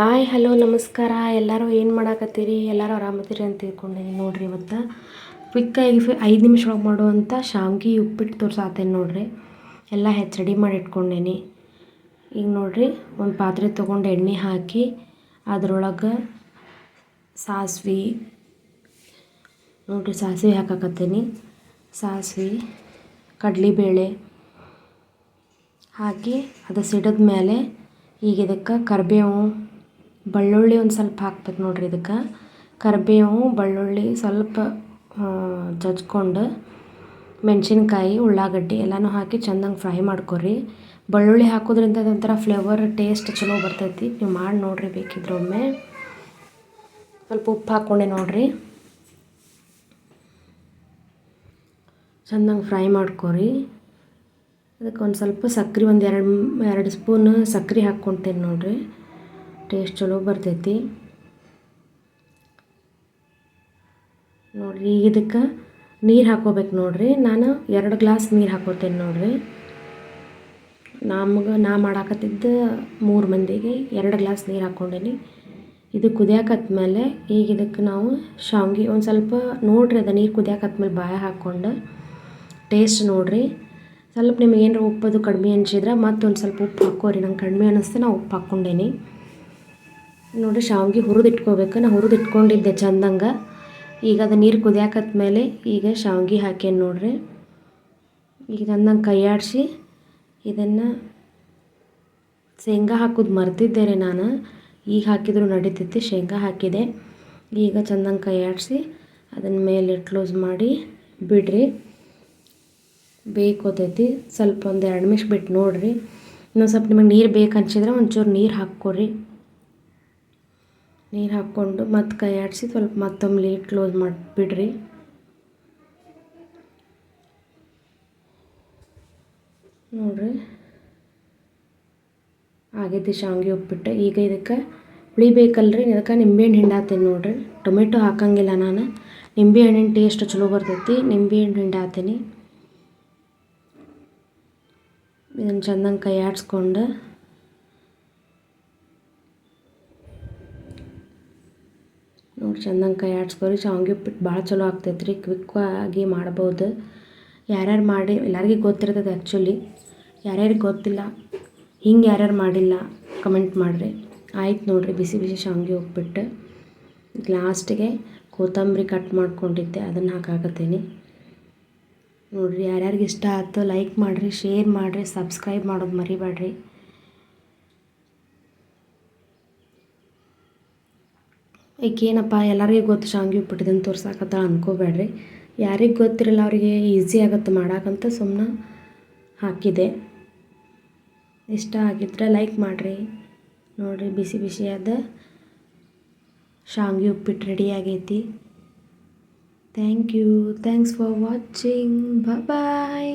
Hi hello ನಮಸ್ಕಾರ. ಎಲ್ಲರೂ ಏನು ಮಾಡಾಕತ್ತೀರಿ? ಎಲ್ಲರೂ ಆರಾಮದಿರಿ ಅಂತ ತಿಳ್ಕೊಂಡೀನಿ ನೋಡಿರಿ. ಇವತ್ತು ಕ್ವಿಕ್ಕಾಗಿ 5 ನಿಮಿಷ ಒಳಗೆ ಮಾಡುವಂಥ ಶಾವ್ಗೆ ಉಪ್ಪಿಟ್ಟು ತೋರ್ಸಾತೇನೆ ನೋಡಿರಿ. ಎಲ್ಲ ರೆಡಿ ಮಾಡಿ ಇಟ್ಕೊಂಡೇನಿ. ಈಗ ನೋಡಿರಿ, ಒಂದು ಪಾತ್ರೆ ತೊಗೊಂಡು ಎಣ್ಣೆ ಹಾಕಿ ಅದ್ರೊಳಗೆ ಸಾಸಿವೆ ನೋಡಿರಿ, ಸಾಸಿವೆ ಹಾಕಾಕತ್ತೀನಿ. ಸಾಸಿವೆ, ಕಡಲೆಬೇಳೆ ಹಾಕಿ ಅದು ಸಿಡಿದ ಮೇಲೆ ಈಗ ಇದಕ್ಕೆ ಕರಿಬೇವು, ಬೆಳ್ಳುಳ್ಳಿ ಒಂದು ಸ್ವಲ್ಪ ಹಾಕ್ಬೇಕು ನೋಡಿರಿ. ಇದಕ್ಕೆ ಕರಿಬೇವು, ಬೆಳ್ಳುಳ್ಳಿ ಸ್ವಲ್ಪ ಜಜ್ಕೊಂಡು, ಮೆಣಸಿನ್ಕಾಯಿ, ಉಳ್ಳಾಗಡ್ಡಿ ಎಲ್ಲನೂ ಹಾಕಿ ಚೆಂದಂಗೆ ಫ್ರೈ ಮಾಡ್ಕೊರಿ. ಬೆಳ್ಳುಳ್ಳಿ ಹಾಕೋದ್ರಿಂದ ಅದೊಂಥರ ಫ್ಲೇವರ್ ಟೇಸ್ಟ್ ಚಲೋ ಬರ್ತೈತಿ. ನೀವು ಮಾಡಿ ನೋಡಿರಿ ಬೇಕಿದ್ರೆ ಒಮ್ಮೆ. ಸ್ವಲ್ಪ ಉಪ್ಪು ಹಾಕ್ಕೊಂಡೆ ನೋಡಿರಿ. ಚೆಂದಂಗೆ ಫ್ರೈ ಮಾಡ್ಕೊರಿ. ಅದಕ್ಕೆ ಒಂದು ಸ್ವಲ್ಪ ಸಕ್ಕರೆ, ಒಂದು ಎರಡು ಸ್ಪೂನ್ ಸಕ್ಕರೆ ಹಾಕ್ಕೊತೇನೆ ನೋಡಿರಿ. ಟೇಸ್ಟ್ ಚಲೋ ಬರ್ತೈತಿ ನೋಡಿರಿ. ಈಗ ಇದಕ್ಕೆ ನೀರು ಹಾಕ್ಕೋಬೇಕು ನೋಡಿರಿ. ನಾನು 2 ಗ್ಲಾಸ್ ನೀರು ಹಾಕ್ಕೋತೇನೆ ನೋಡಿರಿ. ನಾ ಮಾಡಾಕತ್ತಿದ್ದು 3 ಮಂದಿಗೆ 2 ಗ್ಲಾಸ್ ನೀರು ಹಾಕ್ಕೊಂಡೇನಿ. ಇದು ಕುದಿಯಾಕತ್ಮೇಲೆ ಈಗ ಇದಕ್ಕೆ ನಾವು ಶಾವ್ಗೆ ಒಂದು ಸ್ವಲ್ಪ ನೋಡಿರಿ, ಅದು ನೀರು ಕುದಿಯಾಕತ್ಮೇಲೆ ಬಾಯ ಹಾಕ್ಕೊಂಡು ಟೇಸ್ಟ್ ನೋಡಿರಿ. ಸ್ವಲ್ಪ ನಿಮಗೆ ಏನಾರ ಉಪ್ಪದು ಕಡಿಮೆ ಅನಿಸಿದ್ರೆ ಮತ್ತೊಂದು ಸ್ವಲ್ಪ ಉಪ್ಪು ಹಾಕ್ಕೋರಿ. ನಂಗೆ ಕಡಿಮೆ ಅನ್ನಿಸ್ತೆ, ನಾನು ಉಪ್ಪು ಹಾಕ್ಕೊಂಡೇನಿ ನೋಡಿರಿ. ಶಾವ್ಗೆ ಹುರಿದಿಟ್ಕೋಬೇಕು. ನಾನು ಹುರಿದಿಟ್ಕೊಂಡಿದ್ದೆ ಚೆಂದಂಗೆ. ಈಗ ಅದು ನೀರು ಕುದಿಯಾಕತ್ಮೇಲೆ ಈಗ ಶಾವ್ಗೆ ಹಾಕೇನಿ ನೋಡಿರಿ. ಈಗ ಚೆಂದಂಗೆ ಕೈ ಆಡಿಸಿ ಇದನ್ನು ಶೇಂಗಾ ಹಾಕೋದು ಮರ್ತಿದ್ದೆ ರೀ ನಾನು. ಈಗ ಹಾಕಿದ್ರು ನಡೀತೈತಿ. ಶೇಂಗಾ ಹಾಕಿದೆ. ಈಗ ಚೆಂದಂಗೆ ಕೈ ಆಡಿಸಿ ಅದನ್ನ ಮೇಲೆ ಕ್ಲೋಸ್ ಮಾಡಿ ಬಿಡ್ರಿ. ಬೇಕೋತೈತಿ. ಸ್ವಲ್ಪ ಒಂದು 2 ನಿಮಿಷ ಬಿಟ್ಟು ನೋಡಿರಿ. ಇನ್ನೊಂದು ಸ್ವಲ್ಪ ನಿಮಗೆ ನೀರು ಬೇಕು ಅನ್ಸಿದ್ರೆ ಒಂಚೂರು ನೀರು ಹಾಕ್ಕೊರಿ. ನೀರು ಹಾಕ್ಕೊಂಡು ಮತ್ತೆ ಕೈ ಆಡಿಸಿ ಸ್ವಲ್ಪ ಮತ್ತೊಮ್ಮೆ ಲಿಡ್ ಕ್ಲೋಸ್ ಮಾಡಿ ಬಿಡ್ರಿ. ನೋಡಿರಿ, ಆಗೈತಿ ಶಾವ್ಗೆ ಉಪ್ಪಿಟ್ಟು. ಈಗ ಇದಕ್ಕೆ ಹುಳಿ ಬೇಕಲ್ರಿ, ಇದಕ್ಕೆ ನಿಂಬೆಹಣ್ಣು ಹಿಂಡಾತೀನಿ ನೋಡಿರಿ. ಟೊಮೆಟೊ ಹಾಕಂಗಿಲ್ಲ ನಾನು. ನಿಂಬೆಹಣ್ಣಿನ ಟೇಸ್ಟ್ ಚಲೋ ಬರ್ತೈತಿ. ನಿಂಬೆಹಣ್ಣು ಹಿಂಡಾತೀನಿ. ಇದನ್ನು ಚೆಂದಂಗೆ ಕೈ ಆಡಿಸ್ಕೊಂಡು ನೋಡಿ, ಚೆಂದಂಗೆ ಕೈ ಆಡಿಸ್ಕೊರಿ. ಶಾವ್ಗೆ ಉಪ್ಪಿಟ್ಟು ಭಾಳ ಚಲೋ ಆಗ್ತೈತೆ ರೀ. ಕ್ವಿಕ್ಕಾಗಿ ಮಾಡ್ಬೋದು. ಯಾರ್ಯಾರು ಮಾಡಿ ಎಲ್ಲರಿಗೂ ಗೊತ್ತಿರ್ತದೆ ಆ್ಯಕ್ಚುಲಿ. ಯಾರ್ಯಾರಿಗೆ ಗೊತ್ತಿಲ್ಲ, ಹಿಂಗೆ ಯಾರ್ಯಾರು ಮಾಡಿಲ್ಲ ಕಮೆಂಟ್ ಮಾಡಿರಿ. ಆಯ್ತು ನೋಡಿರಿ, ಬಿಸಿ ಬಿಸಿ ಶಾವ್ಗೆ ಉಪ್ಪಿಟ್ಟು. ಲಾಸ್ಟಿಗೆ ಕೊತ್ತಂಬರಿ ಕಟ್ ಮಾಡ್ಕೊಂಡಿದ್ದೆ, ಅದನ್ನು ಹಾಕಾಕತ್ತೀನಿ ನೋಡಿರಿ. ಯಾರ್ಯಾರಿಗೆ ಇಷ್ಟ ಆಯ್ತು ಲೈಕ್ ಮಾಡಿರಿ, ಶೇರ್ ಮಾಡಿರಿ, ಸಬ್ಸ್ಕ್ರೈಬ್ ಮಾಡೋದು ಮರಿಬೇಡ್ರಿ. ಈಗೇನಪ್ಪ ಎಲ್ಲರಿಗೂ ಗೊತ್ತು ಶಾವ್ಗೆ ಉಪ್ಪಿಟ್ಟು ಇದನ್ನು ತೋರ್ಸಾಕತ್ತ ಅಂದ್ಕೋಬೇಡ್ರಿ. ಯಾರಿಗೆ ಗೊತ್ತಿರಲ್ಲ ಅವರಿಗೆ ಈಸಿ ಆಗುತ್ತೆ ಮಾಡೋಕ್ಕಂತ ಸುಮ್ಮನೆ ಹಾಕಿದೆ. ಇಷ್ಟ ಆಗಿದ್ರೆ ಲೈಕ್ ಮಾಡಿರಿ. ನೋಡಿರಿ, ಬಿಸಿ ಬಿಸಿಯಾದ ಶಾವ್ಗೆ ಉಪ್ಪಿಟ್ಟು ರೆಡಿ ಆಗೈತಿ. Thanks for watching. ಬಾಯ್.